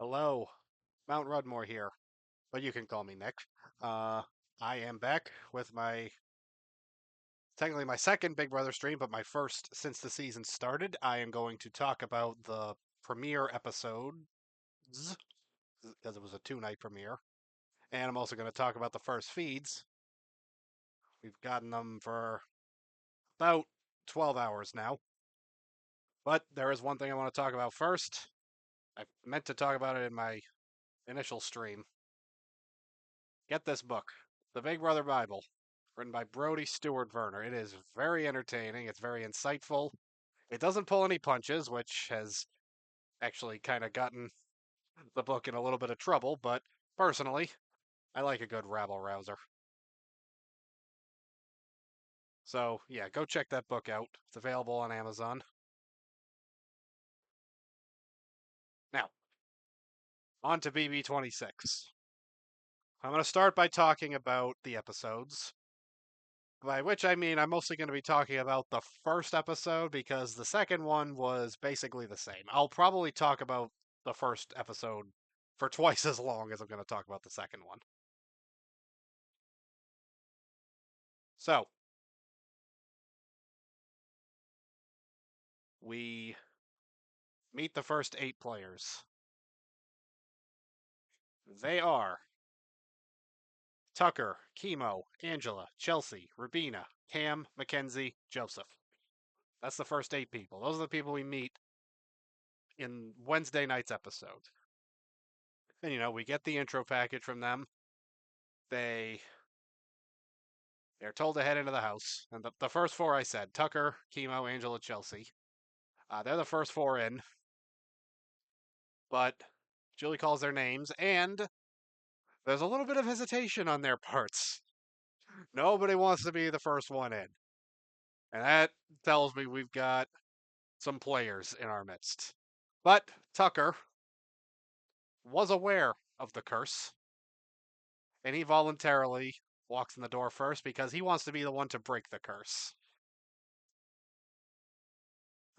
Hello, Mount Rudmore here, but you can call me Nick. Uh, I am back with technically my second Big Brother stream, but my first since the season started. I am going to talk about the premiere episodes because it was a two-night premiere, and I'm also going to talk about the first feeds. We've gotten them for about 12 hours now, but there is one thing I want to talk about first. I meant to talk about it in my initial stream. Get this book, The Big Brother Bible, written by Brody Stewart Werner. It is very entertaining. It's very insightful. It doesn't pull any punches, which has actually kind of gotten the book in a little bit of trouble, but personally, I like a good rabble rouser. So, yeah, go check that book out. It's available on Amazon. Now, on to BB26. I'm going to start by talking about the episodes. By which I mean I'm mostly going to be talking about the first episode because the second one was basically the same. I'll probably talk about the first episode for twice as long as I'm going to talk about the second one. So, we meet the first 8 players. They are Tucker, Kimo, Angela, Chelsea, Rabina, Cam, Mackenzie, Joseph. That's the first 8 people. Those are the people we meet in Wednesday night's episode. And we get the intro package from them. They They're told to head into the house. And the first 4 I said Tucker, Kimo, Angela, Chelsea. They're the first 4 in. But Julie calls their names, and there's a little bit of hesitation on their parts. Nobody wants to be the first one in. And that tells me we've got some players in our midst. But Tucker was aware of the curse, and he voluntarily walks in the door first because he wants to be the one to break the curse.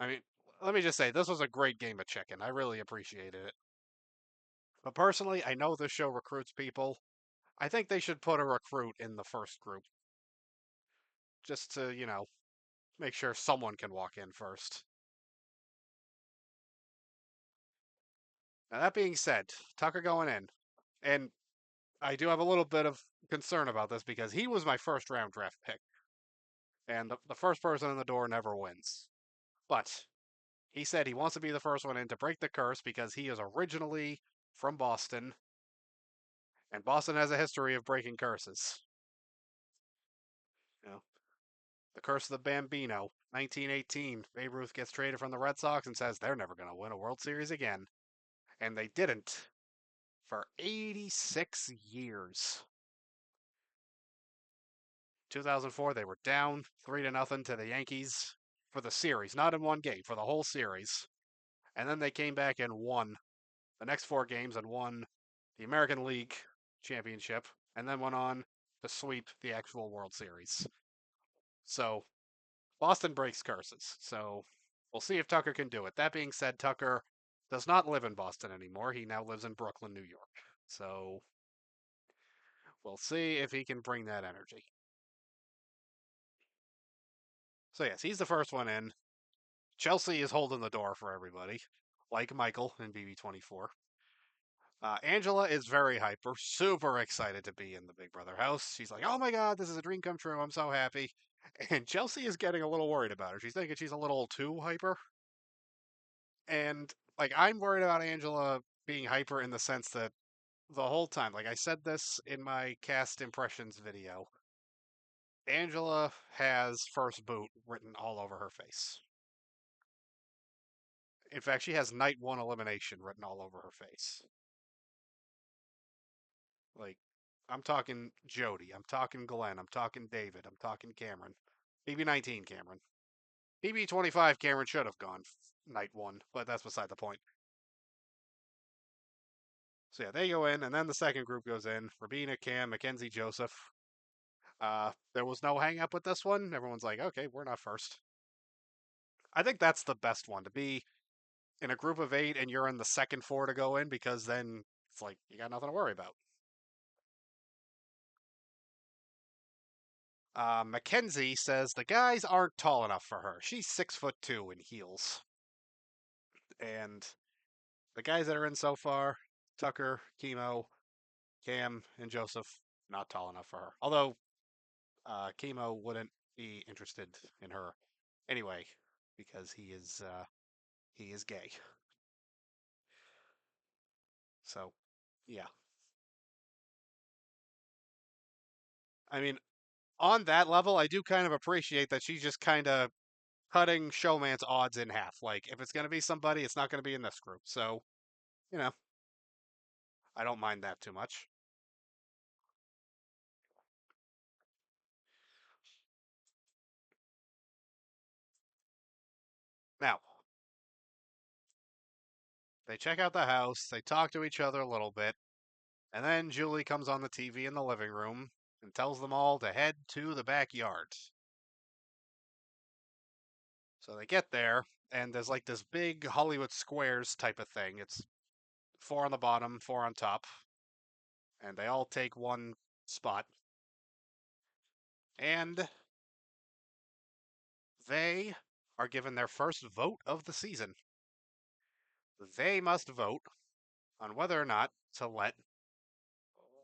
I mean, let me just say, this was a great game of chicken. I really appreciated it. But personally, I know this show recruits people. I think they should put a recruit in the first group just to make sure someone can walk in first. Now, that being said, Tucker going in. And I do have a little bit of concern about this because he was my first round draft pick. And the first person in the door never wins. But he said he wants to be the first one in to break the curse because he is originally from Boston. And Boston has a history of breaking curses. You know, the curse of the Bambino, 1918. Babe Ruth gets traded from the Red Sox and says they're never going to win a World Series again. And they didn't for 86 years. 2004, they were down 3-0 to the Yankees for the series, not in one game, for the whole series. And then they came back and won the next 4 games and won the American League championship, and then went on to sweep the actual World Series. So Boston breaks curses. So we'll see if Tucker can do it. That being said, Tucker does not live in Boston anymore. He now lives in Brooklyn, New York. So we'll see if he can bring that energy. So yes, he's the first one in. Chelsea is holding the door for everybody, like Michael in BB24. Angela is very hyper, super excited to be in the Big Brother house. She's like, "Oh my God, this is a dream come true. I'm so happy." And Chelsea is getting a little worried about her. She's thinking she's a little too hyper. And like, I'm worried about Angela being hyper in the sense that the whole time, like I said this in my cast impressions video, Angela has first boot written all over her face. In fact, she has night 1 elimination written all over her face. Like, I'm talking Jody, I'm talking Glenn, I'm talking David, I'm talking Cameron. BB19 Cameron. BB25 Cameron should have gone night 1, but that's beside the point. So yeah, they go in, and then the second group goes in. Rabina, Cam, Mackenzie, Joseph. There was no hang up with this one. Everyone's like, okay, we're not first. I think that's the best one to be in a group of 8 and you're in the second 4 to go in because then it's like you got nothing to worry about. Mackenzie says the guys aren't tall enough for her. She's 6'2" in heels. And the guys that are in so far, Tucker, Kimo, Cam, and Joseph, not tall enough for her. Although Kimo wouldn't be interested in her anyway because he is gay. So, yeah. I mean, on that level, I do kind of appreciate that she's just kind of cutting showman's odds in half. Like, if it's going to be somebody, it's not going to be in this group. So, you know, I don't mind that too much. Now, they check out the house, they talk to each other a little bit, and then Julie comes on the TV in the living room and tells them all to head to the backyard. So they get there, and there's like this big Hollywood Squares type of thing. It's 4 on the bottom, 4 on top, and they all take one spot. And they are given their first vote of the season. They must vote on whether or not to let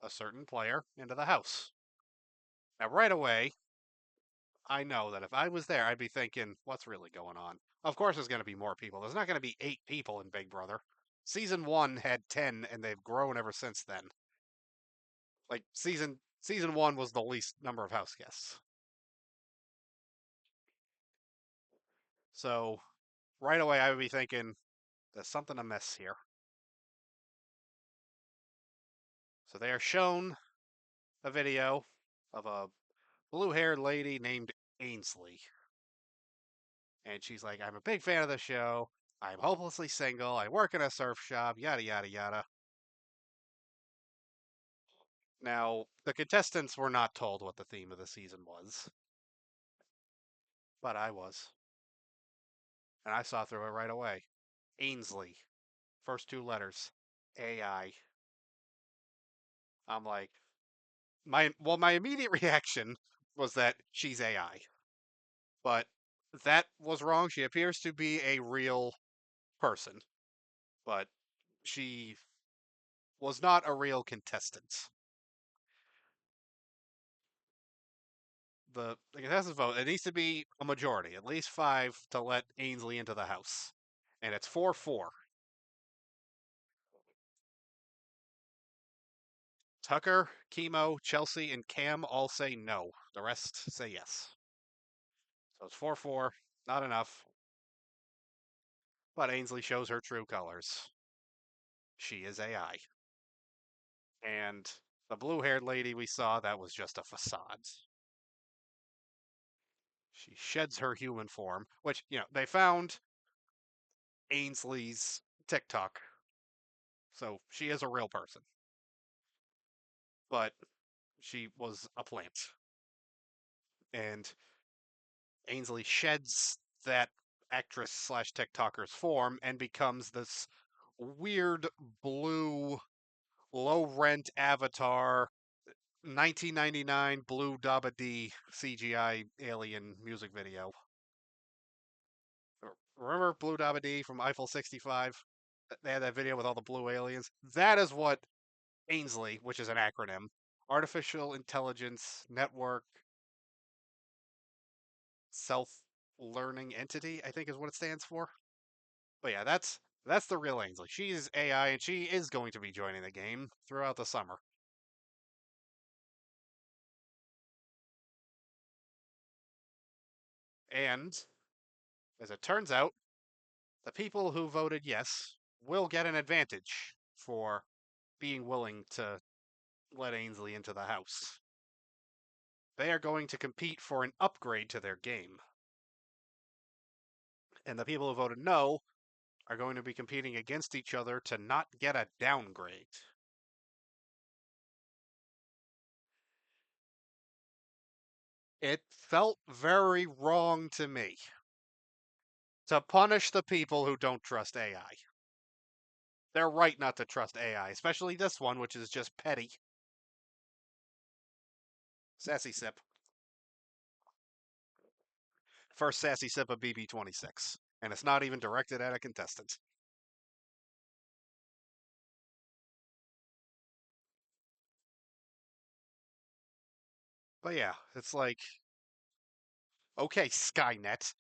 a certain player into the house. Now, right away, I know that if I was there, I'd be thinking, what's really going on? Of course, there's going to be more people. There's not going to be 8 people in Big Brother. Season 1 had 10, and they've grown ever since then. Like, season 1 was the least number of house guests. So, right away, I would be thinking, there's something amiss here. So, they are shown a video of a blue haired lady named Ainsley. And she's like, I'm a big fan of the show. I'm hopelessly single. I work in a surf shop, yada, yada, yada. Now, the contestants were not told what the theme of the season was, but I was. And I saw through it right away. Ainsley, first 2 letters, AI. I'm like, my immediate reaction was that she's AI. But that was wrong. She appears to be a real person, but she was not a real contestant. The contestant vote, it needs to be a majority, at least 5 to let Ainsley into the house. And it's 4-4. Tucker, Kimo, Chelsea, and Cam all say no. The rest say yes. So it's 4-4. Not enough. But Ainsley shows her true colors. She is AI. And the blue haired lady we saw, that was just a facade. She sheds her human form, which, they found Ainsley's TikTok. So she is a real person. But she was a plant. And Ainsley sheds that actress slash TikToker's form and becomes this weird blue low rent avatar 1999 blue Dabba D CGI alien music video. Remember Blue Dabba D from Eiffel 65? They had that video with all the blue aliens. That is what Ainsley, which is an acronym, Artificial Intelligence Network Self Learning Entity, I think is what it stands for. But yeah, that's the real Ainsley. She's AI and she is going to be joining the game throughout the summer. And as it turns out, the people who voted yes will get an advantage for being willing to let Ainsley into the house. They are going to compete for an upgrade to their game. And the people who voted no are going to be competing against each other to not get a downgrade. It felt very wrong to me. To punish the people who don't trust AI. They're right not to trust AI, especially this one, which is just petty. Sassy sip. First sassy sip of BB26. And it's not even directed at a contestant. But yeah, it's like, okay, Skynet,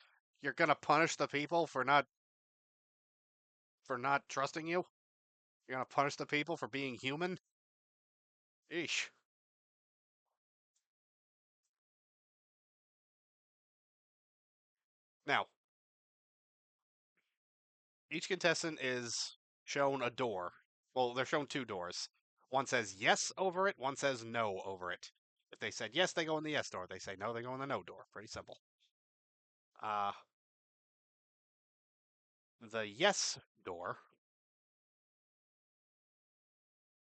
you're gonna punish the people for not trusting you? You're gonna punish the people for being human? Eesh. Now, each contestant is shown a door. Well, they're shown two doors. One says yes over it, one says no over it. If they said yes, they go in the yes door. If they say no, they go in the no door. Pretty simple. Uh, the yes door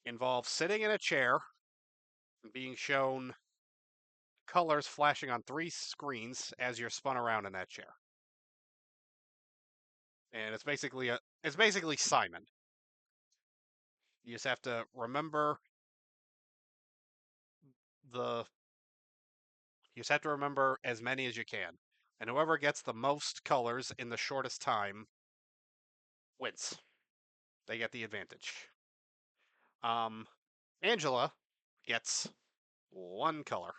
involves sitting in a chair and being shown colors flashing on three screens as you're spun around in that chair. And it's basically Simon. You just have to remember the you just have to remember as many as you can. And whoever gets the most colors in the shortest time wins. They get the advantage. Um Angela gets one color.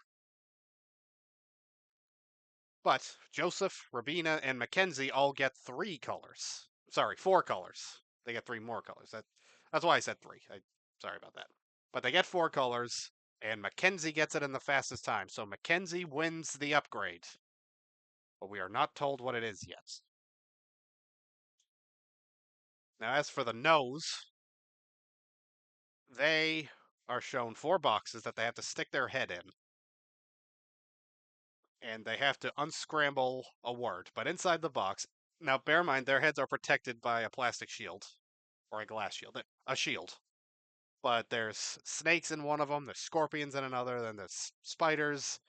But Joseph, Rabina, and Mackenzie all get three colors. Sorry, four colors. They get three more colors. That's why I said three. Sorry about that. But they get four colors, and Mackenzie gets it in the fastest time. So Mackenzie wins the upgrade. But we are not told what it is yet. Now, as for the nose, they are shown four boxes that they have to stick their head in. And they have to unscramble a word. But inside the box, now bear in mind, their heads are protected by a plastic shield or a glass shield, a shield. But there's snakes in one of them, there's scorpions in another, then there's spiders.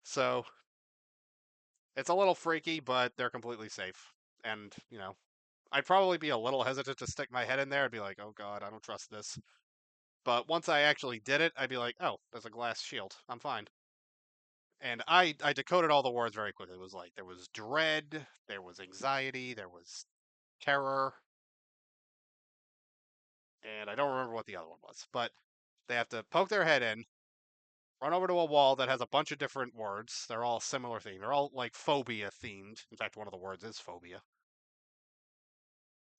So it's a little freaky, but they're completely safe. And, I'd probably be a little hesitant to stick my head in there. I'd be like, oh god, I don't trust this. But once I actually did it, I'd be like, oh, there's a glass shield. I'm fine. And I decoded all the words very quickly. It was like there was dread, there was anxiety, there was terror, and I don't remember what the other one was. But they have to poke their head in, run over to a wall that has a bunch of different words. They're all similar themed. They're all like phobia themed. In fact, one of the words is phobia.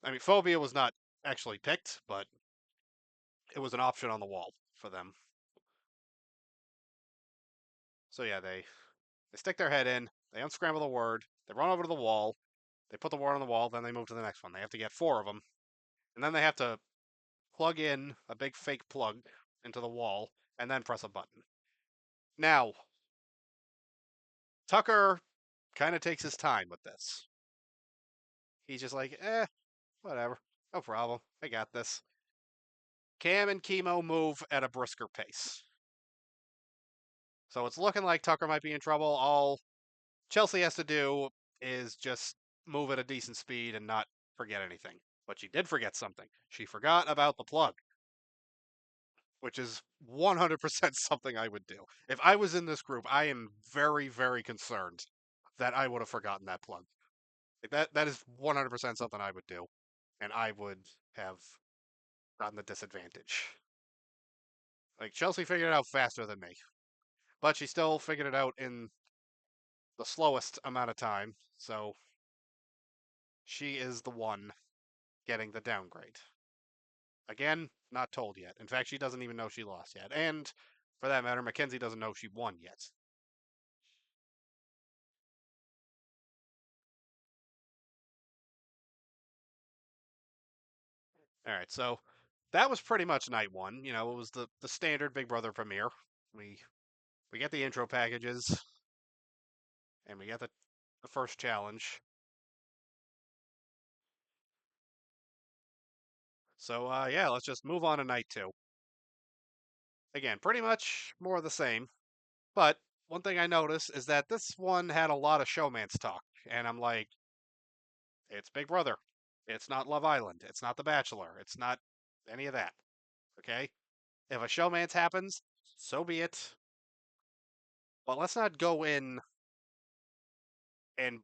I mean, phobia was not actually picked, but it was an option on the wall for them. So yeah, they stick their head in, they unscramble the word, they run over to the wall, they put the word on the wall, then they move to the next one. They have to get four of them, and then they have to plug in a big fake plug into the wall and then press a button. Now, Tucker kind of takes his time with this. He's just like, whatever, no problem, I got this. Cam and Kimo move at a brisker pace. So it's looking like Tucker might be in trouble. All Chelsea has to do is just move at a decent speed and not forget anything. But she did forget something. She forgot about the plug, which is 100% something I would do. If I was in this group, I am very, very concerned that I would have forgotten that plug. Like that is 100% something I would do, and I would have gotten the disadvantage. Like Chelsea figured it out faster than me, but she still figured it out in the slowest amount of time. So she is the one getting the downgrade. Again, not told yet. In fact, she doesn't even know she lost yet. And for that matter, Mackenzie doesn't know she won yet. All right, so that was pretty much night one. It was the standard Big Brother premiere. We get the intro packages, and we get the first challenge. So yeah, let's just move on to night two. Again, pretty much more of the same. But one thing I noticed is that this one had a lot of showman's talk, and I'm like, It's Big Brother. It's not Love Island. It's not The Bachelor. It's not any of that. Okay? If a showmance happens, so be it. But let's not go in and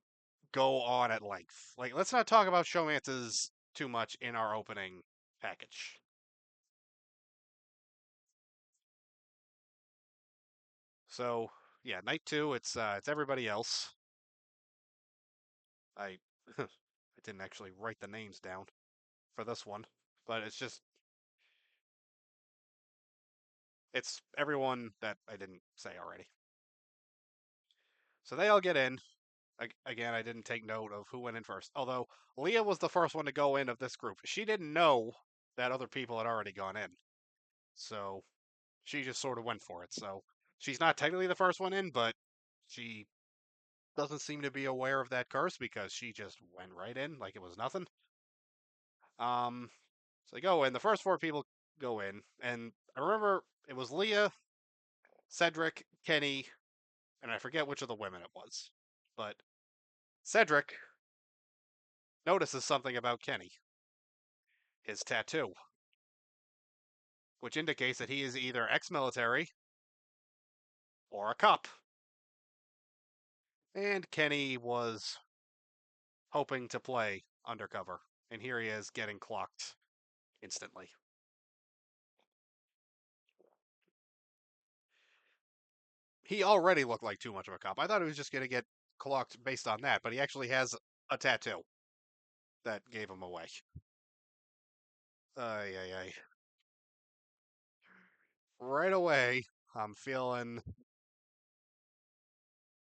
go on at length. Like, let's not talk about showmances too much in our opening package. So, yeah, night two, it's everybody else. I I didn't actually write the names down for this one, but it's everyone that I didn't say already. So they all get in. Again, I didn't take note of who went in first. Although Leah was the first one to go in of this group. She didn't know that other people had already gone in. So she just sort of went for it. So she's not technically the first one in, but she doesn't seem to be aware of that curse because she just went right in like it was nothing. Um, so they go in. The first four people go in, and I remember it was Leah, Cedric, Kenny, and I forget which of the women it was. But Cedric notices something about Kenny, his tattoo, which indicates that he is either ex-military or a cop. And Kenny was hoping to play undercover, and here he is getting clocked instantly. He already looked like too much of a cop. I thought he was just going to get clocked based on that, but he actually has a tattoo that gave him away. Ay, ay, ay. Right away, I'm feeling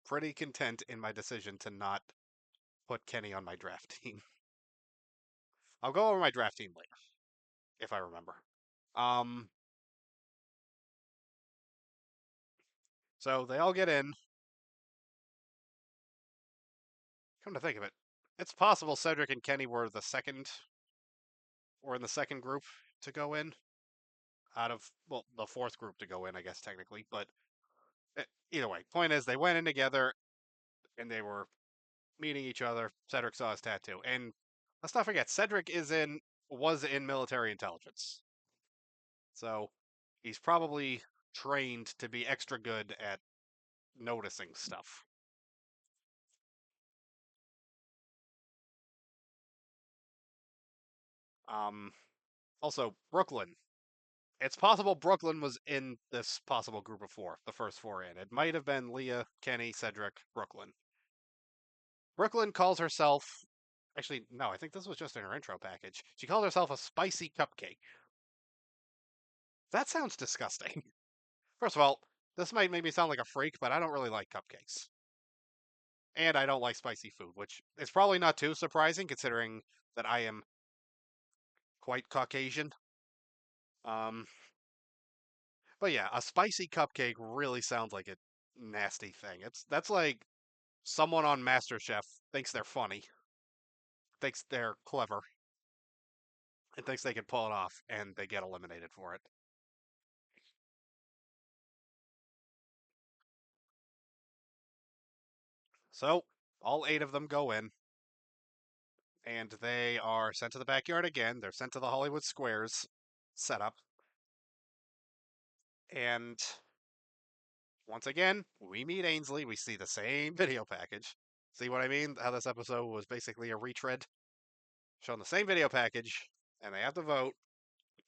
pretty content in my decision to not put Kenny on my draft team. I'll go over my draft team later, if I remember. Um, so they all get in. Come to think of it, it's possible Cedric and Kenny were in the second group to go in out of, well, the fourth group to go in, I guess, technically. But either way, point is, they went in together and they were meeting each other. Cedric saw his tattoo. And let's not forget, Cedric was in military intelligence. So he's probably trained to be extra good at noticing stuff. Um, Also, Brooklyn. It's possible Brooklyn was in this possible group of four, the first four in. It might have been Leah, Kenny, Cedric, Brooklyn. Brooklyn calls herself. Actually, no, I think this was just in her intro package. She called herself a spicy cupcake. That sounds disgusting. First of all, this might make me sound like a freak, but I don't really like cupcakes. And I don't like spicy food, which is probably not too surprising considering that I am quite Caucasian. Um, but yeah, a spicy cupcake really sounds like a nasty thing. That's like someone on MasterChef thinks they're funny, thinks they're clever, and thinks they can pull it off, and they get eliminated for it. So all eight of them go in, and they are sent to the backyard again. They're sent to the Hollywood Squares setup, and once again, we meet Ainsley. We see the same video package. See what I mean? How this episode was basically a retread, showing the same video package, and they have to vote.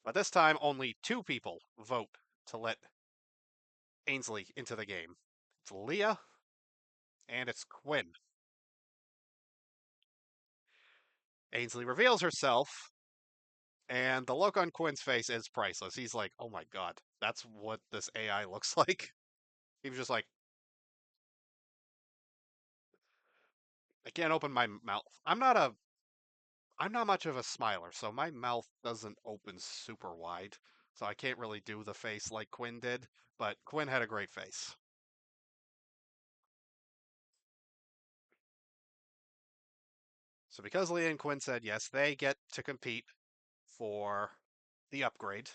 But this time, only two people vote to let Ainsley into the game. It's Leah and it's Quinn. Ainsley reveals herself, and the look on Quinn's face is priceless. He's like, "Oh my god, that's what this AI looks like." He was just like, "I can't open my mouth. I'm not much of a smiler, so my mouth doesn't open super wide, so I can't really do the face like Quinn did, but Quinn had a great face." So because Leah and Quinn said yes, they get to compete for the upgrade.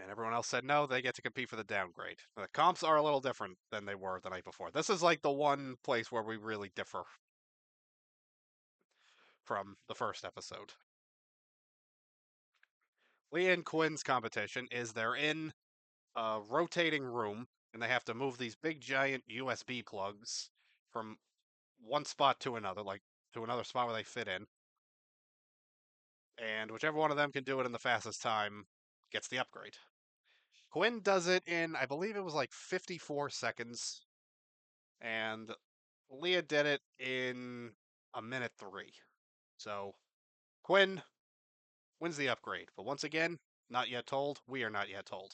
And everyone else said no, they get to compete for the downgrade. The comps are a little different than they were the night before. This is like the one place where we really differ from the first episode. Leah and Quinn's competition is they're in a rotating room and they have to move these big giant USB plugs from one spot to another, like to another spot where they fit in. And whichever one of them can do it in the fastest time gets the upgrade. Quinn does it in, I believe it was like 54 seconds, and Leah did it in a minute 3. So Quinn wins the upgrade. But once again, not yet told. We are not yet told.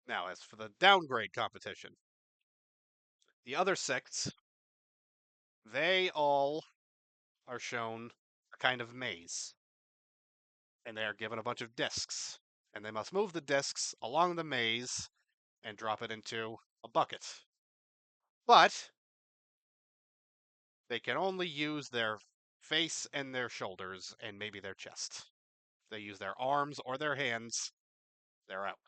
Now, as for the downgrade competition, the other six, they all are shown a kind of maze. And they are given a bunch of discs. And they must move the discs along the maze and drop it into a bucket. But they can only use their face and their shoulders and maybe their chest. If they use their arms or their hands, they're out.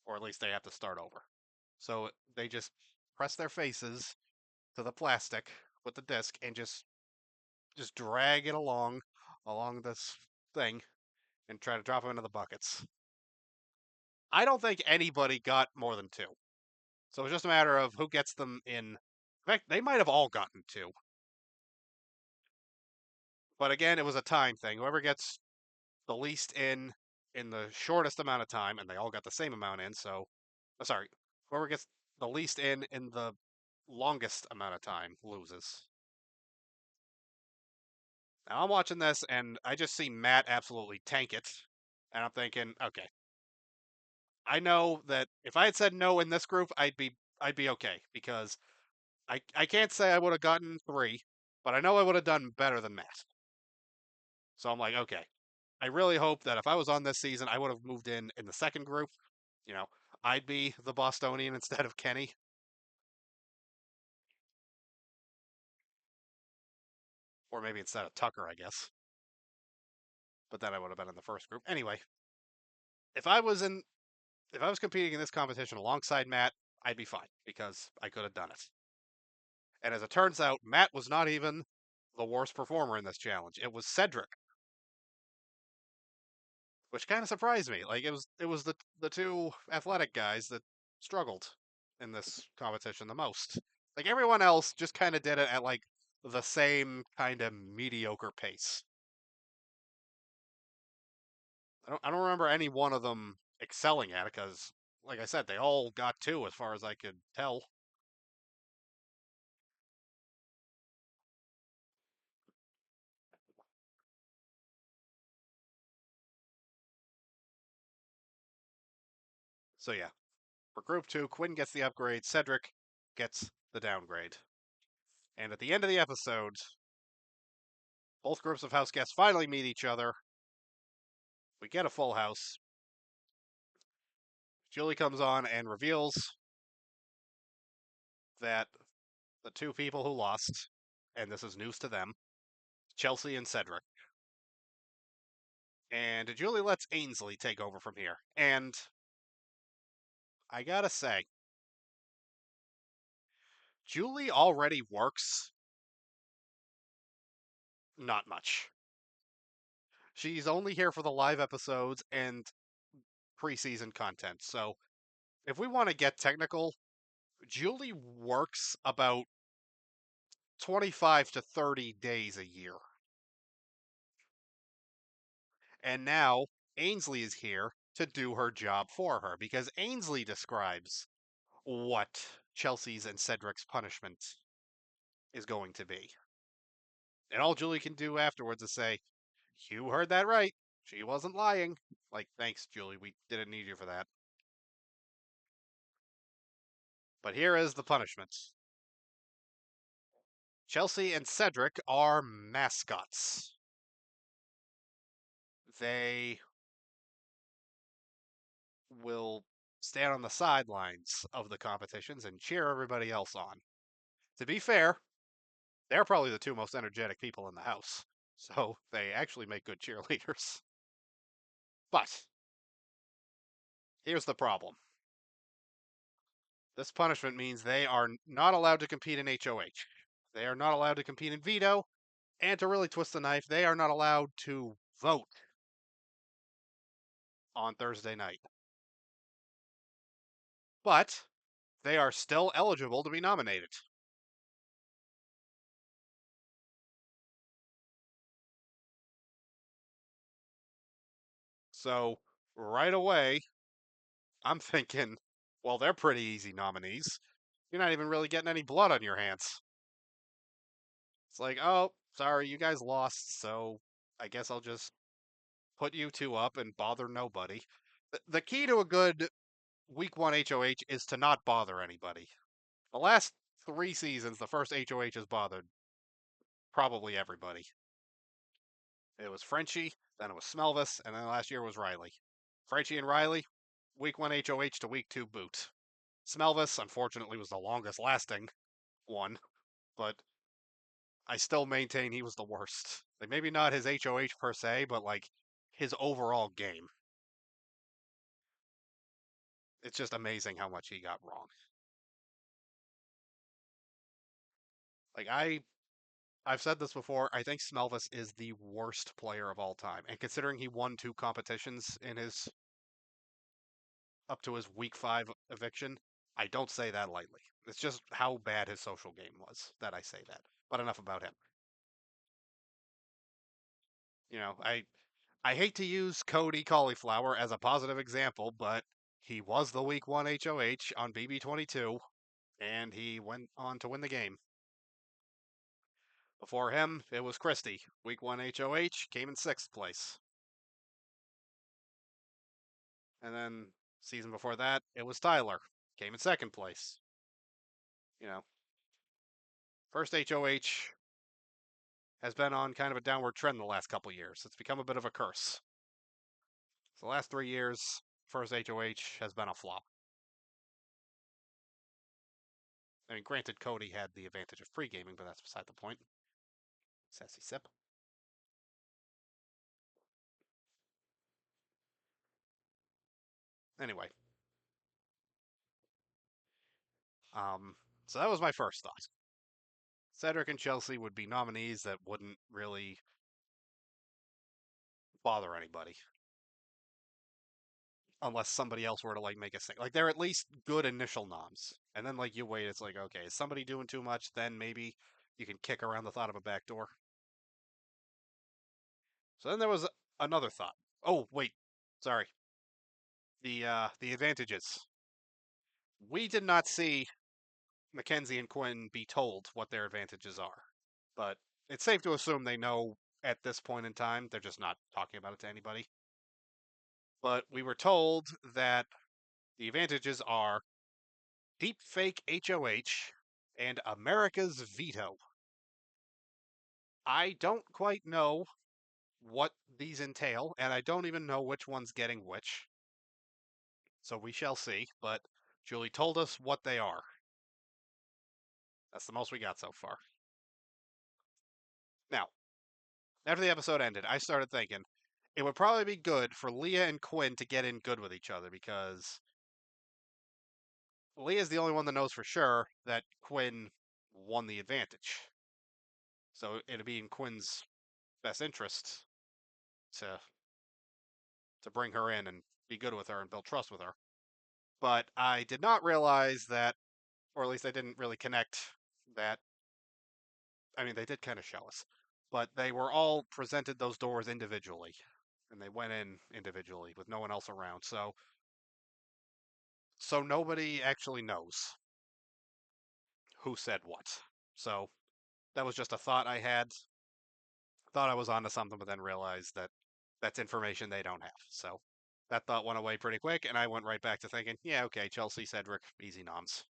Or at least they have to start over. So they just press their faces to the plastic with the disc and just drag it along this thing and try to drop them into the buckets. I don't think anybody got more than 2. So it's just a matter of who gets them in. In fact, they might have all gotten 2. But again, it was a time thing. Whoever gets the least in the shortest amount of time, and they all got the same amount in, so sorry, whoever gets the least in the longest amount of time loses. Now I'm watching this and I just see Matt absolutely tank it. And I'm thinking, okay, I know that if I had said no in this group, I'd be okay because I can't say I would have gotten 3, but I know I would have done better than Matt. So I'm like, okay. I really hope that if I was on this season, I would have moved in the second group. You know, I'd be the Bostonian instead of Kenny, or maybe instead of Tucker, I guess. But then I would have been in the first group. Anyway, if I was in if I was competing in this competition alongside Matt, I'd be fine because I could have done it. And as it turns out, Matt was not even the worst performer in this challenge. It was Cedric, which kind of surprised me. Like it was the two athletic guys that struggled in this competition the most. Like everyone else just kind of did it at like the same kind of mediocre pace. I don't remember any one of them excelling at it because, like I said, they all got 2 as far as I could tell. So yeah, for Group 2, Quinn gets the upgrade, Cedric gets the downgrade. And at the end of the episode, both groups of house guests finally meet each other. We get a full house. Julie comes on and reveals that the 2 people who lost, and this is news to them, Chelsea and Cedric. And Julie lets Ainsley take over from here. And I gotta say, Julie already works not much. She's only here for the live episodes and preseason content. So if we want to get technical, Julie works about 25 to 30 days a year. And now Ainsley is here to do her job for her because Ainsley describes what Chelsea's and Cedric's punishment is going to be. And all Julie can do afterwards is say, "You heard that right. She wasn't lying." Like, thanks, Julie. We didn't need you for that. But here is the punishment. Chelsea and Cedric are mascots. They will stand on the sidelines of the competitions and cheer everybody else on. To be fair, they're probably the 2 most energetic people in the house, so they actually make good cheerleaders. But Here's the problem. This punishment means they are not allowed to compete in HOH. They are not allowed to compete in veto, and to really twist the knife, they are not allowed to vote on Thursday night. But they are still eligible to be nominated. So right away, I'm thinking, well, they're pretty easy nominees. You're not even really getting any blood on your hands. It's like, oh, sorry, you guys lost, so I guess I'll just put you two up and bother nobody. The key to a good week one HOH is to not bother anybody. The last 3 seasons, the first HOH has bothered probably everybody. It was Frenchie, then it was Smelvis, and then last year was Riley. Frenchie and Riley, week one HOH to week two boot. Smelvis, unfortunately, was the longest lasting one, but I still maintain he was the worst. Like maybe not his HOH per se, but like his overall game. It's just amazing how much he got wrong. Like I've said this before, I think Smelvis is the worst player of all time. And considering he won 2 competitions in his up to his week 5 eviction, I don't say that lightly. It's just how bad his social game was that I say that. But enough about him. You know, I hate to use Cody Cauliflower as a positive example, but he was the week 1 HOH on BB26 and he went on to win the game. Before him, it was Christie. Week 1 HOH came in 6th place. And then season before that, it was Tyler. Came in 2nd place. You know, first HOH has been on kind of a downward trend the last couple years. It's become a bit of a curse. So the last 3 years, first HOH has been a flop. I mean, granted, Cody had the advantage of pre-gaming, but that's beside the point. Sassy sip. Anyway, um, so that was my first thought. Cedric and Chelsea would be nominees that wouldn't really bother anybody unless somebody else were to like make a thing. Like they're at least good initial noms, and then like you wait, it's like okay, is somebody doing too much? Then maybe you can kick around the thought of a backdoor. So then there was another thought. Oh wait, sorry. The advantages. We did not see Mackenzie and Quinn be told what their advantages are, but it's safe to assume they know at this point in time. They're just not talking about it to anybody. But we were told that the advantages are deep fake HOH and America's veto. I don't quite know what these entail, and I don't even know which one's getting which. So we shall see, but Julie told us what they are. That's the most we got so far. Now, after the episode ended, I started thinking it would probably be good for Leah and Quinn to get in good with each other because Leah's the only one that knows for sure that Quinn won the advantage. So it'd be in Quinn's best interest to bring her in and be good with her and build trust with her. But I did not realize that, or at least I didn't really connect that. I mean, they did kind of show us, but they were all presented those doors individually, and they went in individually with no one else around. So nobody actually knows who said what. So that was just a thought I had. Thought I was onto something, but then realized that that's information they don't have. So that thought went away pretty quick, and I went right back to thinking, yeah, okay, Chelsea, Cedric, easy noms.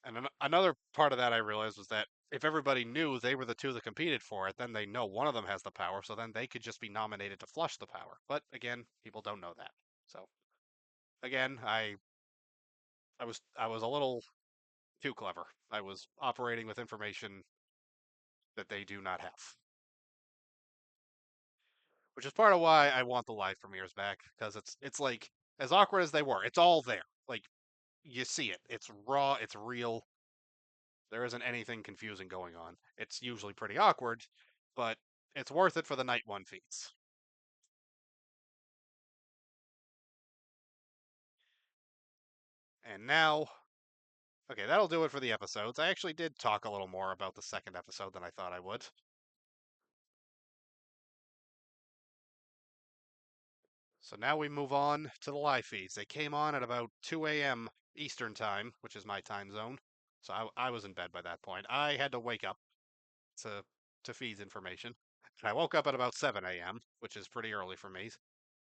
And another part of that I realized was that if everybody knew they were the two that competed for it, then they know one of them has the power, so then they could just be nominated to flush the power. But again, people don't know that. So again, I was a little too clever. I was operating with information that they do not have. which is part of why I want the live premieres back because it's like as awkward as they were, it's all there. Like you see it, it's raw, it's real. There isn't anything confusing going on. It's usually pretty awkward, but it's worth it for the night one feeds. And now, okay, that'll do it for the episodes. I actually did talk a little more about the second episode than I thought I would. So now we move on to the live feeds. They came on at about 2 a.m. Eastern Time, which is my time zone. So I was in bed by that point. I had to wake up to feeds information. And I woke up at about 7 a.m., which is pretty early for me.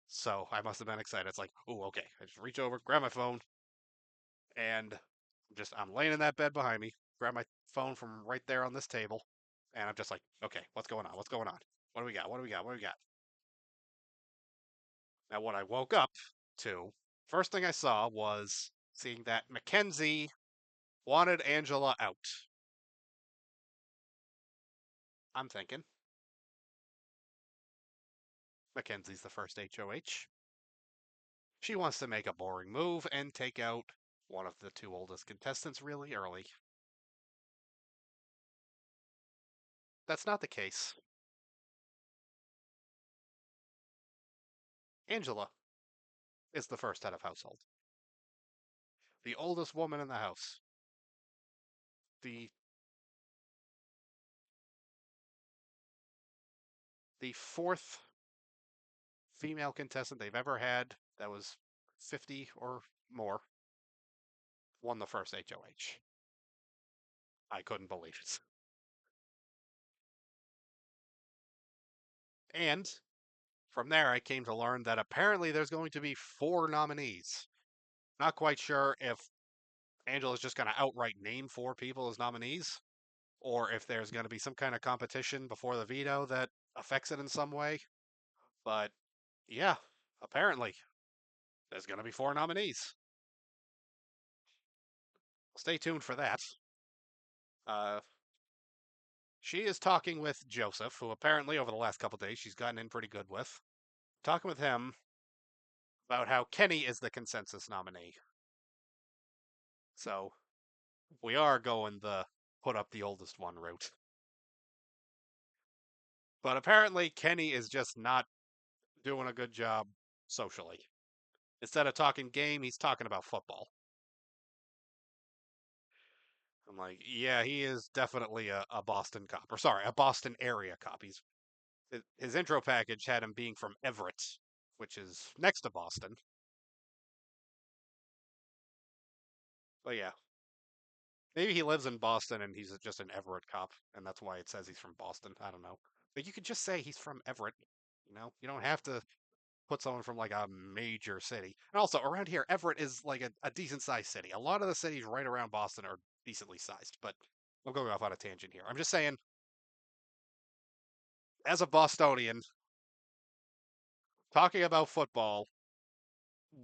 So I must have been excited. It's like, oh, okay. I just reach over, grab my phone, and I'm laying in that bed behind me, grab my phone from right there on this table, and I'm just like, okay, what's going on? What's going on? What do we got? What do we got? What do we got? Now, what I woke up to, first thing I saw was seeing that Mackenzie wanted Angela out. I'm thinking Mackenzie's the first HOH. She wants to make a boring move and take out one of the two oldest contestants really early. That's not the case. Angela is the first head of household, the oldest woman in the house, the fourth female contestant they've ever had that was 50 or more won the first HOH. I couldn't believe it. And from there, I came to learn that apparently there's going to be 4 nominees. Not quite sure if Angela's just going to outright name 4 people as nominees, or if there's going to be some kind of competition before the veto that affects it in some way. But yeah, apparently there's going to be 4 nominees. Stay tuned for that. Uh, she is talking with Joseph, who apparently over the last couple days she's gotten in pretty good with. Talking with him about how Kenny is the consensus nominee. So we are going the put up the oldest one route. But apparently Kenny is just not doing a good job socially. Instead of talking game, he's talking about football. I'm like, yeah, he is definitely a Boston cop. Or sorry, a Boston area cop. His intro package had him being from Everett, which is next to Boston. But yeah, maybe he lives in Boston and he's just an Everett cop, and that's why it says he's from Boston. I don't know. But you could just say he's from Everett. You don't have to put someone from like a major city. And also around here, Everett is like a decent sized city. A lot of the cities right around Boston are decently sized, but I'm going off on a tangent here. I'm just saying, as a Bostonian, talking about football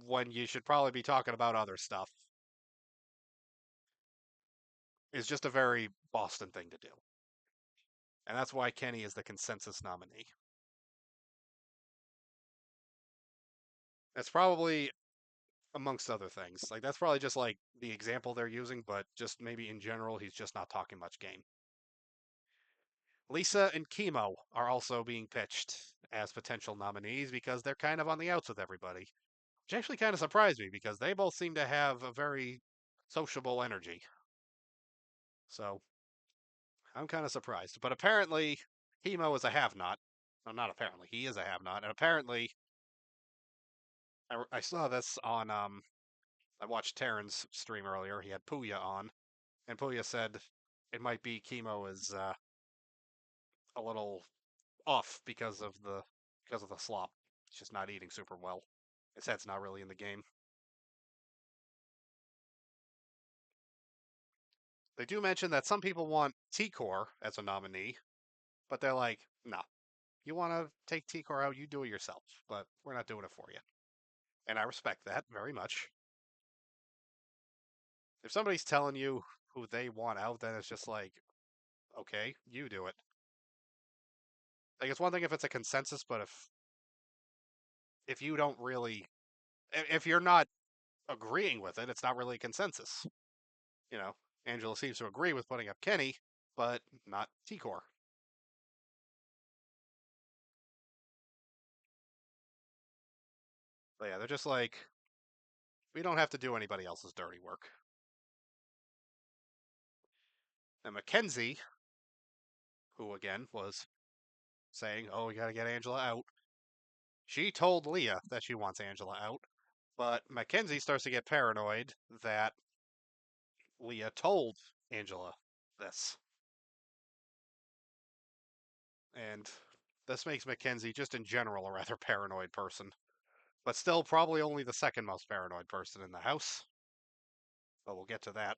when you should probably be talking about other stuff is just a very Boston thing to do. And that's why Kenny is the consensus nominee. That's probably amongst other things. Like that's probably just like the example they're using, but just maybe in general, he's just not talking much game. Lisa and Kimo are also being pitched as potential nominees because they're kind of on the outs with everybody, which actually kind of surprised me because they both seem to have a very sociable energy. So I'm kind of surprised. But apparently, Kimo is a have not. No, not apparently. He is a have not. And apparently, I saw this on. I watched Terran's stream earlier. He had Puya on, and Puya said it might be Kimo is a little off because of the slop. He's just not eating super well. His head's not really in the game. They do mention that some people want T-Core as a nominee, but they're like, no, you want to take T-Core out, you do it yourself, but we're not doing it for you. And I respect that very much. If somebody's telling you who they want out, then it's just like, okay, you do it. Like it's one thing if it's a consensus, but if if you don't really, if you're not agreeing with it, it's not really a consensus. You know, Angela seems to agree with putting up Kenny, but not T-Core. But yeah, they're just like, we don't have to do anybody else's dirty work. And Mackenzie, who again was saying, oh, we got to get Angela out, she told Leah that she wants Angela out. But Mackenzie starts to get paranoid that Leah told Angela this. And this makes Mackenzie, just in general, a rather paranoid person. But still, probably only the second most paranoid person in the house. But we'll get to that.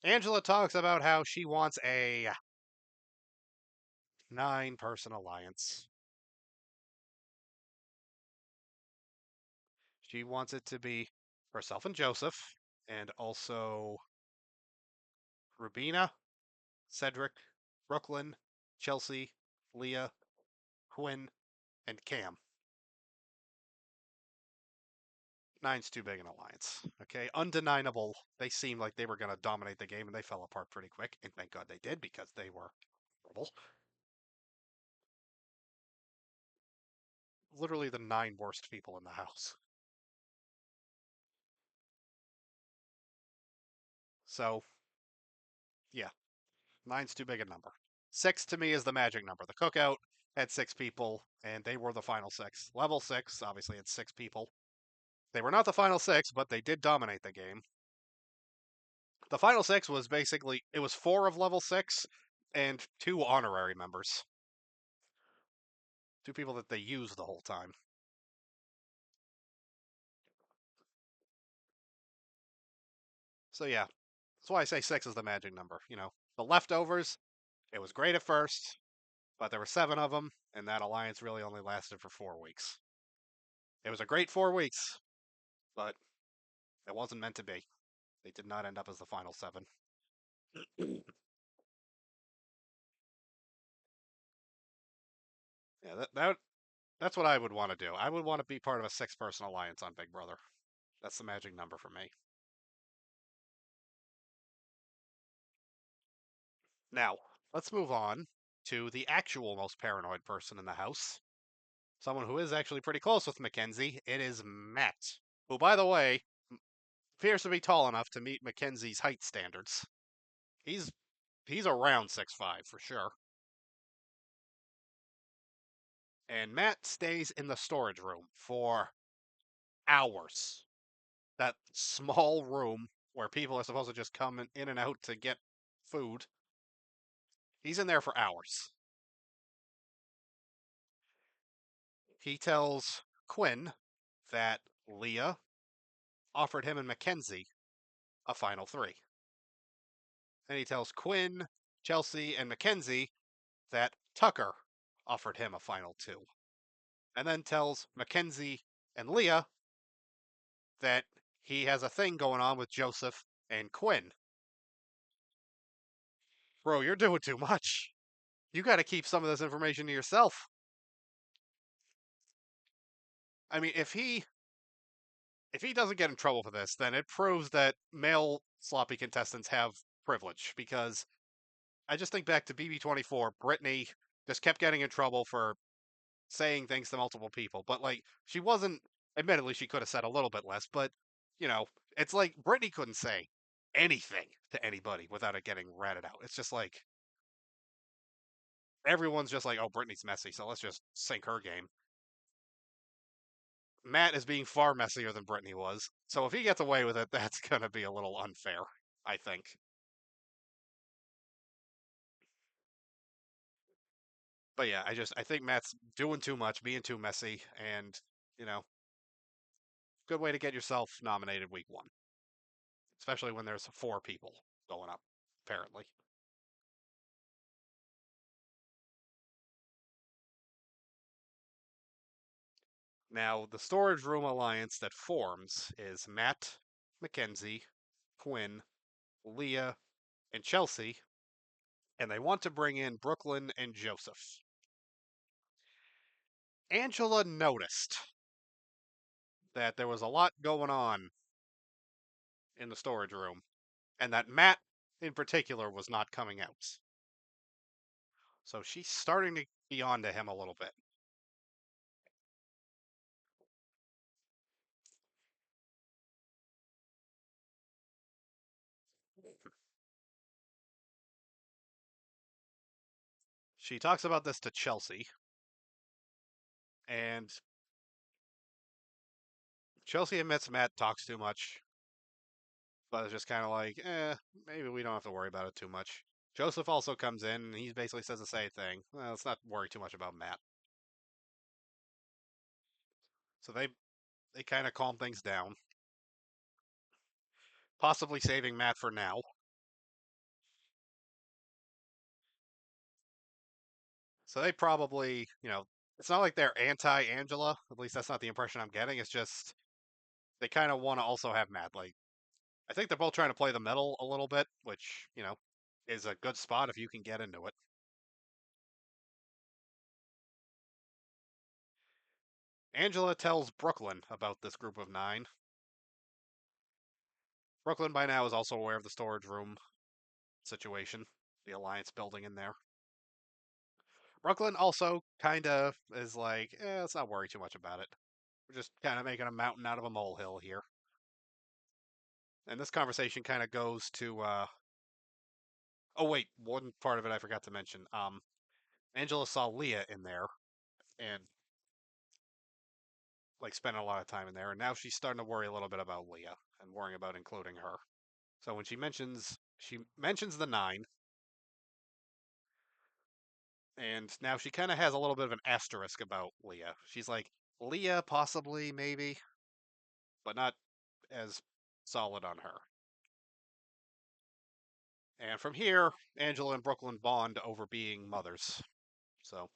Angela talks about how she wants a 9-person alliance. She wants it to be herself and Joseph, and also Rubina, Cedric, Brooklyn, Chelsea, Leah, Quinn, and Cam. 9's too big an alliance. Okay, undeniable. They seemed like they were going to dominate the game, and they fell apart pretty quick. And thank God they did, because they were horrible. Literally the 9 worst people in the house. So, yeah, 9's too big a number. 6 to me is the magic number. The cookout had 6 people, and they were the final 6. Level 6, obviously, had 6 people. They were not the final 6, but they did dominate the game. The final 6 was basically, it was 4 of level 6 and 2 honorary members. 2 people that they used the whole time. So yeah, that's why I say 6 is the magic number. You know, the leftovers, it was great at first, but there were 7 of them, and that alliance really only lasted for 4 weeks. It was a great 4 weeks, but it wasn't meant to be. They did not end up as the final 7. Yeah, that's what I would want to do. I would want to be part of a 6-person alliance on Big Brother. That's the magic number for me. Now, let's move on to the actual most paranoid person in the house. Someone who is actually pretty close with Mackenzie. It is Matt, who, by the way, appears to be tall enough to meet Mackenzie's height standards. He's he's around 6'5" for sure. And Matt stays in the storage room for hours. That small room where people are supposed to just come in and out to get food. He's in there for hours. He tells Quinn that Leah offered him and Mackenzie a final 3. And he tells Quinn, Chelsea, and Mackenzie that Tucker offered him a final 2. And then tells Mackenzie and Leah that he has a thing going on with Joseph and Quinn. Bro, you're doing too much. You got to keep some of this information to yourself. I mean, if he doesn't get in trouble for this, then it proves that male sloppy contestants have privilege. Because I just think back to BB24, Brittany just kept getting in trouble for saying things to multiple people. But like, she wasn't. Admittedly, she could have said a little bit less, but you know, it's like Brittany couldn't say anything to anybody without it getting ratted out. It's just like everyone's just like, oh, Brittany's messy, so let's just sink her game. Matt is being far messier than Brittany was, so if he gets away with it, that's gonna be a little unfair, I think. But yeah, I think Matt's doing too much, being too messy, and you know, good way to get yourself nominated week 1, especially when there's 4 people going up, apparently. Now, the storage room alliance that forms is Matt, Mackenzie, Quinn, Leah, and Chelsea, and they want to bring in Brooklyn and Joseph. Angela noticed that there was a lot going on in the storage room, and that Matt, in particular, was not coming out. So she's starting to be on to him a little bit. She talks about this to Chelsea, and Chelsea admits Matt talks too much, but it's just kind of like, maybe we don't have to worry about it too much. Joseph also comes in, and he basically says the same thing. Well, let's not worry too much about Matt. So they kind of calm things down, possibly saving Matt for now. So they probably, it's not like they're anti Angela. At least that's not the impression I'm getting. It's just they kind of want to also have Matt. Like, I think they're both trying to play the middle a little bit, which, is a good spot if you can get into it. Angela tells Brooklyn about this group of 9. Brooklyn by now is also aware of the storage room situation, the Alliance building in there. Brooklyn also kind of is like, let's not worry too much about it. We're just kind of making a mountain out of a molehill here. And this conversation kind of goes to, oh wait, one part of it I forgot to mention. Angela saw Leah in there and like spending a lot of time in there, and now she's starting to worry a little bit about Leah and worrying about including her. So when she mentions the 9, and now she kind of has a little bit of an asterisk about Leah. She's like, Leah, possibly, maybe, but not as solid on her. And from here, Angela and Brooklyn bond over being mothers. So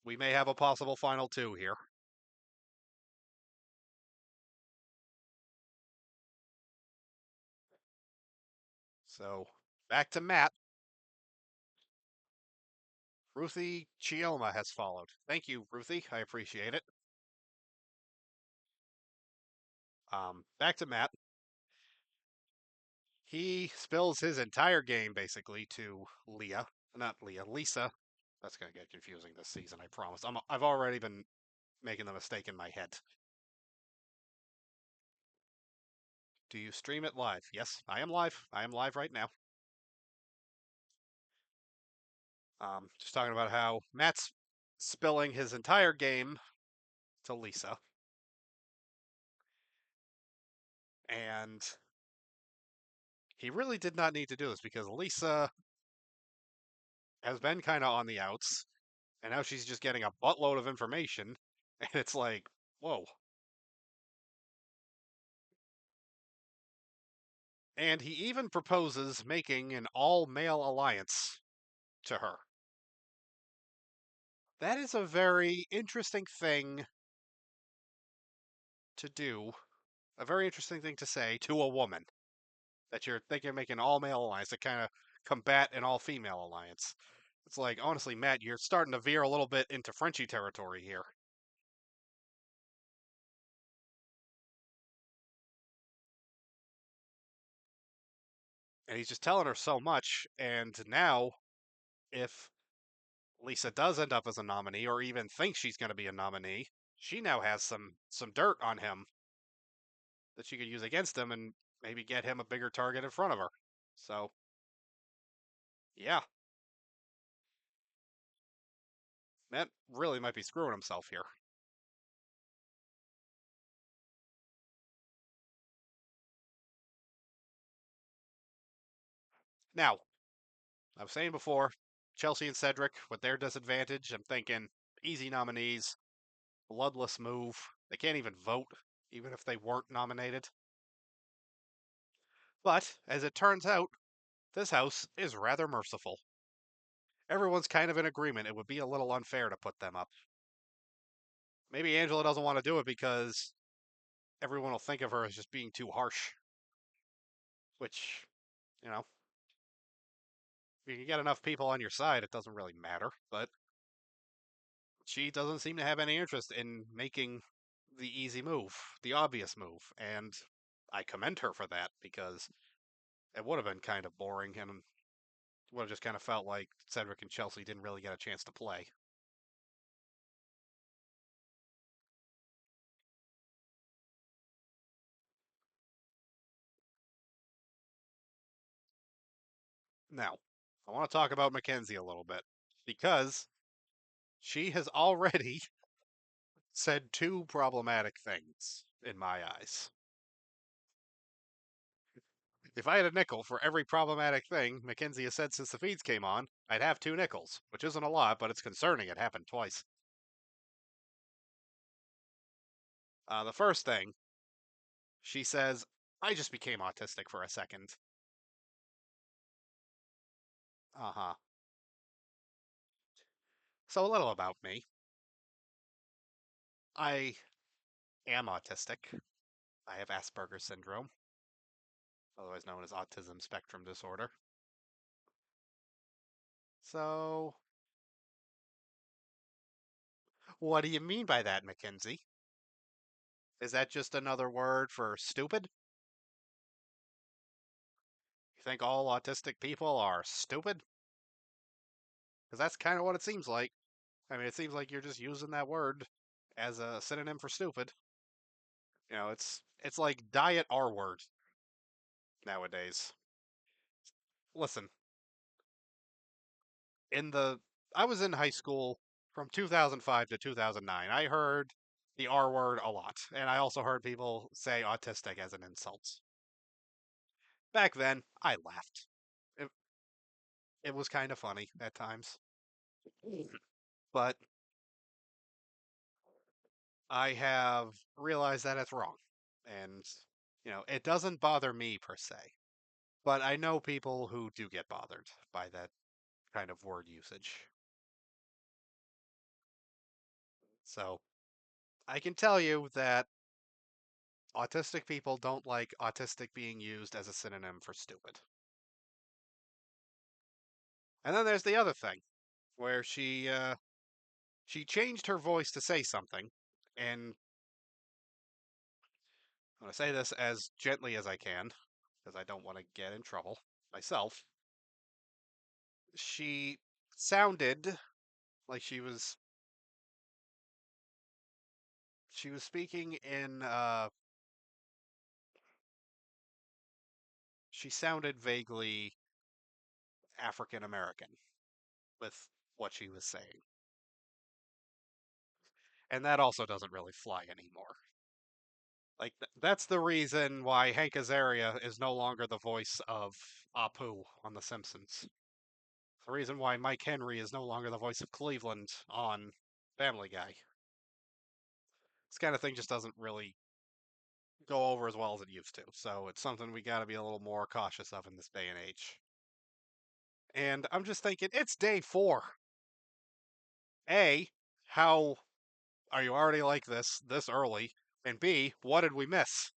we may have a possible final 2 here. So back to Matt. Ruthie Chioma has followed. Thank you, Ruthie. I appreciate it. Back to Matt. He spills his entire game basically to Leah, not Leah, Lisa. That's gonna get confusing this season. I promise. I've already been making the mistake in my head. Do you stream it live? Yes, I am live. I am live right now. Just talking about how Matt's spilling his entire game to Lisa, and he really did not need to do this because Lisa has been kind of on the outs, and now she's just getting a buttload of information, and it's like, whoa. And he even proposes making an all male alliance to her. That is a very interesting thing to do, a very interesting thing to say to a woman that you're thinking of making an all male alliance to kind of combat an all female alliance. It's like, honestly, Matt, you're starting to veer a little bit into Frenchie territory here. And he's just telling her so much. And now, if Lisa does end up as a nominee, or even thinks she's going to be a nominee, she now has some dirt on him that she could use against him and maybe get him a bigger target in front of her. So, yeah, Matt really might be screwing himself here. Now, I was saying before, Chelsea and Cedric with their disadvantage, I'm thinking easy nominees, bloodless move. They can't even vote, even if they weren't nominated. But, as it turns out, this house is rather merciful. Everyone's kind of in agreement it would be a little unfair to put them up. Maybe Angela doesn't want to do it because everyone will think of her as just being too harsh. Which, you know, if you get enough people on your side, it doesn't really matter. But she doesn't seem to have any interest in making the easy move, the obvious move, and I commend her for that because it would have been kind of boring and would have just kind of felt like Cedric and Chelsea didn't really get a chance to play. Now, I want to talk about Mackenzie a little bit because she has already said two problematic things in my eyes. If I had a nickel for every problematic thing Mackenzie has said since the feeds came on, I'd have two nickels, which isn't a lot, but it's concerning it happened twice. The first thing, she says, I just became autistic for a second. Uh huh. So, a little about me. I am autistic. I have Asperger's syndrome, otherwise known as autism spectrum disorder. So, what do you mean by that, Mackenzie? Is that just another word for stupid? You think all autistic people are stupid? Because that's kind of what it seems like. I mean, it seems like you're just using that word as a synonym for stupid. It's like diet R word nowadays. Listen, in the I was in high school from 2005 to 2009. I heard the R word a lot, and I also heard people say autistic as an insult. Back then, I laughed. It, it was kind of funny at times, but I have realized that it's wrong. And, it doesn't bother me per se, but I know people who do get bothered by that kind of word usage. So I can tell you that autistic people don't like autistic being used as a synonym for stupid. And then there's the other thing, where she changed her voice to say something, and I'm going to say this as gently as I can, because I don't want to get in trouble myself. She sounded like she was speaking in she sounded vaguely African American with what she was saying. And that also doesn't really fly anymore. Like that's the reason why Hank Azaria is no longer the voice of Apu on The Simpsons. The reason why Mike Henry is no longer the voice of Cleveland on Family Guy. This kind of thing just doesn't really go over as well as it used to. So it's something we got to be a little more cautious of in this day and age. And I'm just thinking, it's day 4. A, how are you already like this early? And B, what did we miss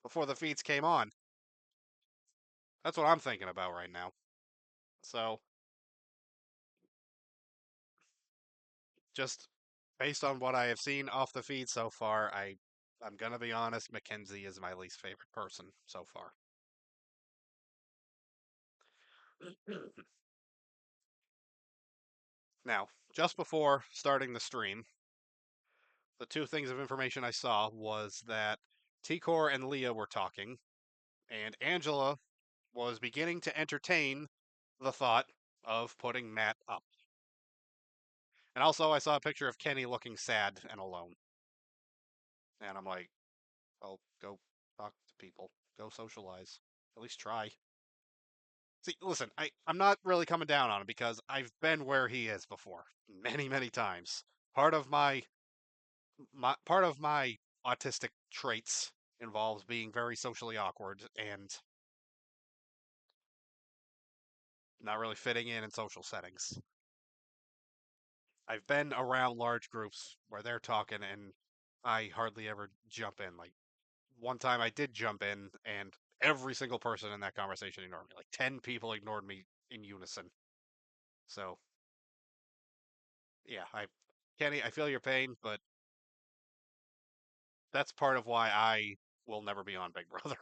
before the feeds came on? That's what I'm thinking about right now. So, just based on what I have seen off the feed so far, I'm gonna be honest, Mackenzie is my least favorite person so far. Now, just before starting the stream, the two things of information I saw was that T-Core and Leah were talking, and Angela was beginning to entertain the thought of putting Matt up. And also, I saw a picture of Kenny looking sad and alone. And I'm like, well, go talk to people, go socialize, at least try. See, listen, I'm not really coming down on him because I've been where he is before, many, many times. Part of my autistic traits involves being very socially awkward and not really fitting in social settings. I've been around large groups where they're talking and I hardly ever jump in. Like one time I did jump in and every single person in that conversation ignored me. Like 10 people ignored me in unison. So, yeah, Kenny, I feel your pain, but that's part of why I will never be on Big Brother.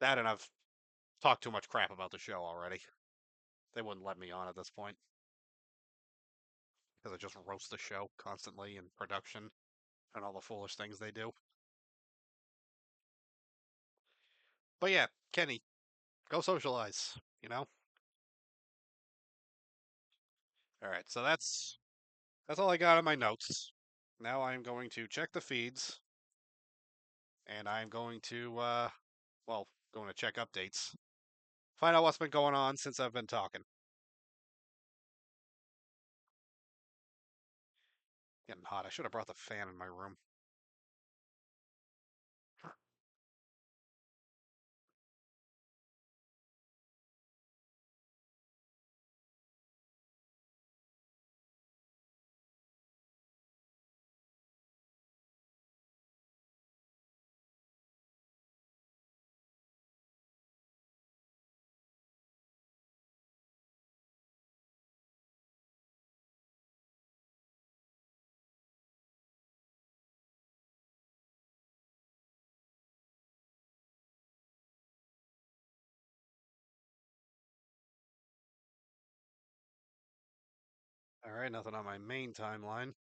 That and I've talked too much crap about the show already. They wouldn't let me on at this point because I just roast the show constantly in production and all the foolish things they do. But yeah, Kenny, go socialize, you know? All right, so that's all I got on my notes. Now I'm going to check the feeds and I'm going to well, going to check updates. Find out what's been going on since I've been talking. Getting hot. I should have brought the fan in my room. All right, nothing on my main timeline.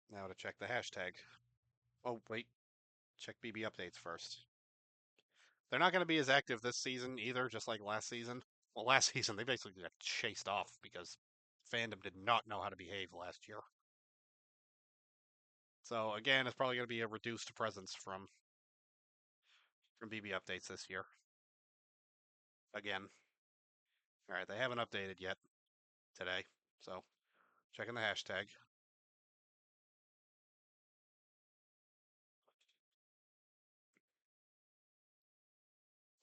Now to check the hashtag. Oh, wait. Check BB updates first. They're not going to be as active this season either, just like last season. Well, last season they basically got chased off because fandom did not know how to behave last year. So again, it's probably going to be a reduced presence from BB updates this year. Again. All right, they haven't updated yet today, so checking the hashtag.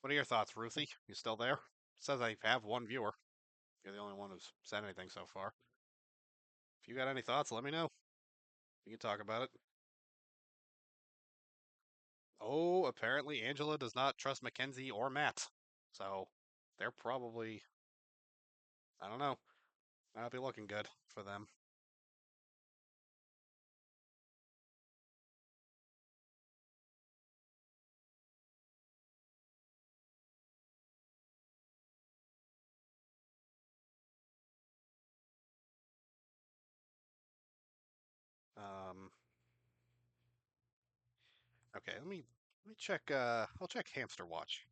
What are your thoughts, Ruthie? You still there? It says I have one viewer. You're the only one who's said anything so far. If you got any thoughts, let me know. We can talk about it. Oh, apparently Angela does not trust Mackenzie or Matt. So they're probably, I don't know, might not be looking good for them. Um, okay, let me check. I'll check Hamster Watch.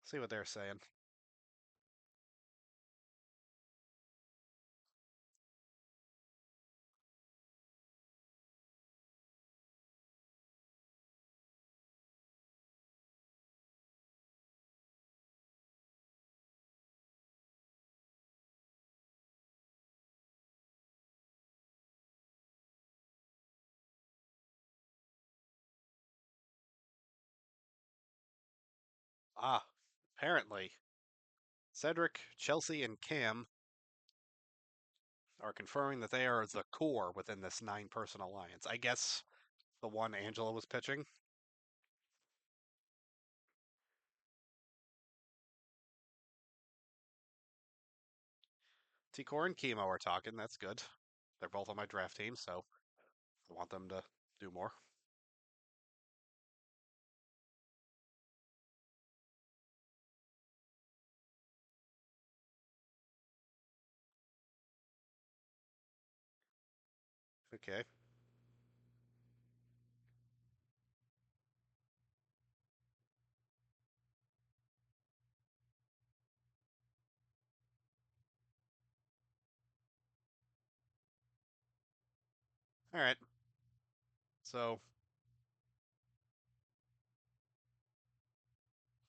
See what they're saying. Ah, apparently Cedric, Chelsea, and Cam are confirming that they are the core within this nine-person alliance. I guess the one Angela was pitching. T-Core and Kimo are talking. That's good. They're both on my draft team, so I want them to do more. Okay. All right. So, all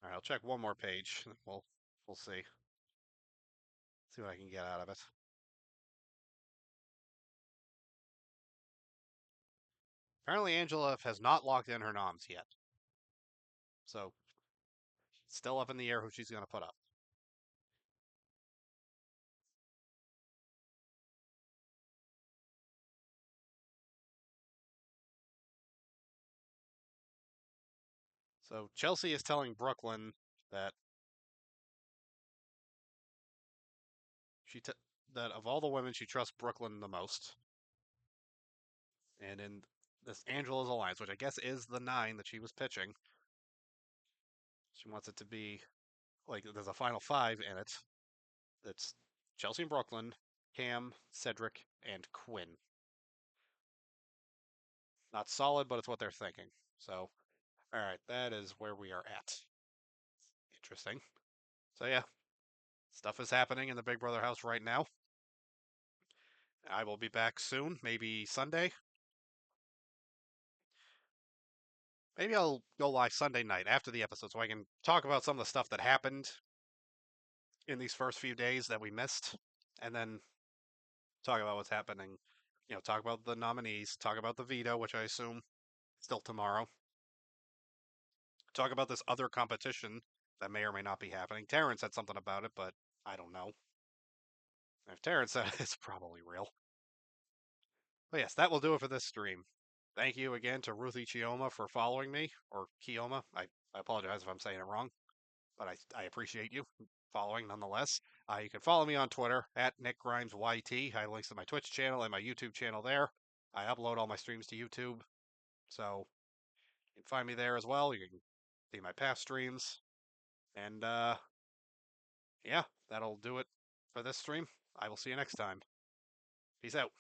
right, I'll check one more page. We'll see. See what I can get out of it. Apparently, Angela has not locked in her noms yet. So, still up in the air who she's going to put up. So Chelsea is telling Brooklyn that she t- that of all the women, she trusts Brooklyn the most. And in this Angela's alliance, which I guess is the 9 that she was pitching, she wants it to be like there's a final 5 in it. It's Chelsea and Brooklyn, Cam, Cedric, and Quinn. Not solid, but it's what they're thinking. So, all right, that is where we are at. Interesting. So yeah, stuff is happening in the Big Brother house right now. I will be back soon, maybe Sunday. Maybe I'll go live Sunday night after the episode so I can talk about some of the stuff that happened in these first few days that we missed, and then talk about what's happening. Talk about the nominees, talk about the veto, which I assume still tomorrow. Talk about this other competition that may or may not be happening. Terrence said something about it, but I don't know. If Terrence said it, it's probably real. But yes, that will do it for this stream. Thank you again to Ruthie Chioma for following me, or Kioma. I apologize if I'm saying it wrong, but I appreciate you following nonetheless. You can follow me on Twitter at Nick Grimes YT. I have links to my Twitch channel and my YouTube channel there. I upload all my streams to YouTube, so you can find me there as well. You can see my past streams, and yeah, that'll do it for this stream. I will see you next time. Peace out.